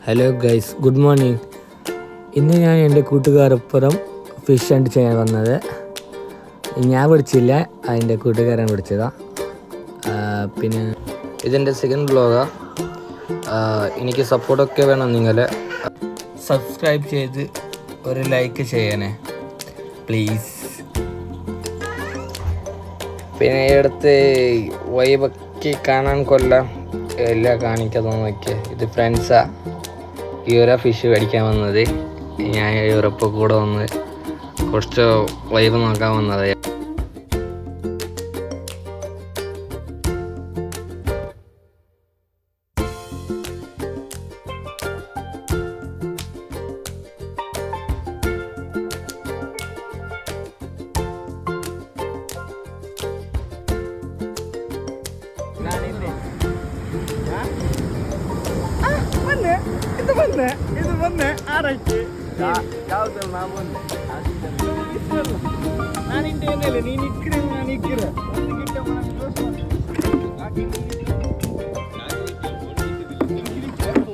Hello guys, good morning. ഇന്ന് ഞാൻ എൻ്റെ കൂട്ടുകാരൊപ്പുറം ഫിഷ് ഹണ്ട് ചെയ്യാൻ വന്നത്. ഞാൻ പിടിച്ചില്ല, അതിൻ്റെ കൂട്ടുകാരൻ പിടിച്ചതാണ്. പിന്നെ ഇതെൻ്റെ സെക്കൻഡ് വ്ളോഗാണ്. എനിക്ക് സപ്പോർട്ടൊക്കെ വേണം. നിങ്ങൾ സബ്സ്ക്രൈബ് ചെയ്ത് ഒരു ലൈക്ക് ചെയ്യണേ പ്ലീസ്. പിന്നെ ഇവിടുത്തെ വൈബൊക്കെ കാണാൻ കൊല്ലാം എല്ലാം കാണിക്കാതെ നോക്കിയ. ഇത് ഫ്രണ്ട്സാ ഇവരാ ഫിഷ് മേടിക്കാൻ വന്നത്. ഞാൻ ഇവരൊപ്പം കൂടെ വന്ന് കുറച്ച് വൈബ് നോക്കാൻ വന്നത്. ಇದು ಬಂದೆ ಆರಕ್ಕೆ ಯಾವ್ದು ನಾ ಬಂದೆ ನಾನು ಇಂಟೇನಿಲ್ಲ, ನೀನು ಇಕ್ಕಿರ ನಾನು ಇಕ್ಕಿರ ಒಂದು ಗಿಟ್ಟ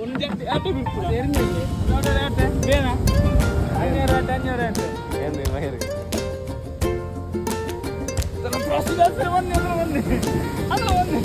ಒಂದು ಜಟ್ಟಿ ಆಟೆ ಬಿಟ್ಟು ನೋಡೋಣ ಆಟೆ ಬೇಡ ಅഞ്ഞൂറ് ಏನು ಮಹಿರು ಪ್ರೊಸೀಜರ್ ಒಂದೇ ಅದು ಒಂದೇ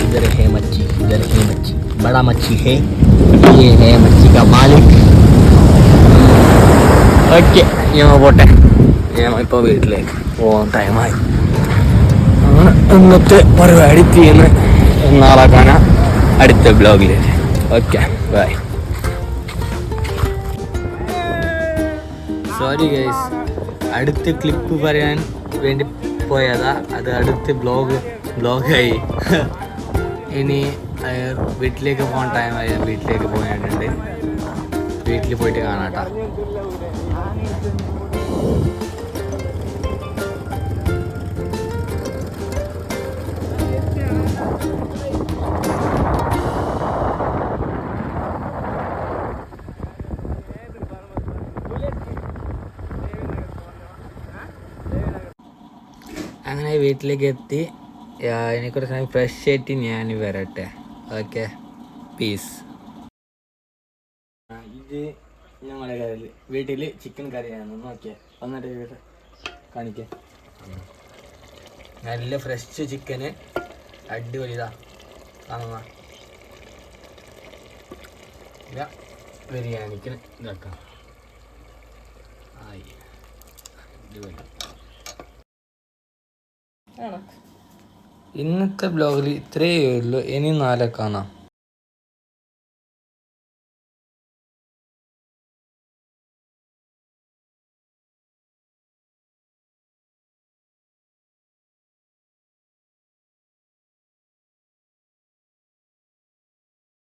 इधर है मच्छी, बड़ा मच्छी है. ये है मच्छी का मालिक. ഓക്കെ, ഞാൻ പോട്ടെ. ഞാൻ ഇപ്പോൾ വീട്ടിലേക്ക് പോകാൻ ടൈമായി. ഇന്നത്തെ പരിപാടി തീർന്ന് നാളെ കാണാം അടുത്ത ബ്ലോഗിലേക്ക്. Okay, bye. സോറി ഗൈസ്, അടുത്ത ക്ലിപ്പ് പറയാൻ വേണ്ടി പോയതാ. അത് അടുത്ത ബ്ലോഗായി. ഇനി വീട്ടിലേക്ക് പോകാൻ ടൈമായി. വീട്ടിലേക്ക് പോയിട്ടുണ്ട്. വീട്ടിൽ പോയിട്ട് കാണാട്ടാ. അങ്ങനെ വീട്ടിലേക്ക് എത്തി. എനിക്കൊരു സമയം ഫ്രഷ് ആയിട്ട് ഞാൻ വരട്ടെ. Okay, peace. ഇത് ഞങ്ങളുടെ കറിയിൽ വീട്ടിൽ ചിക്കൻ കറിയാണ്. നോക്കിയാൽ വന്നിട്ട് കാണിക്കേ. നല്ല ഫ്രഷ് ചിക്കന്, അടിപൊളിതാ കാണുന്ന. ബിരിയാണിക്ക് ഇതാക്കാം. ആയി അടിപൊളി. ഇന്നത്തെ ബ്ലോഗിൽ ഇത്രയേ ഉള്ളൂ. ഇനി നാളെ കാണാം.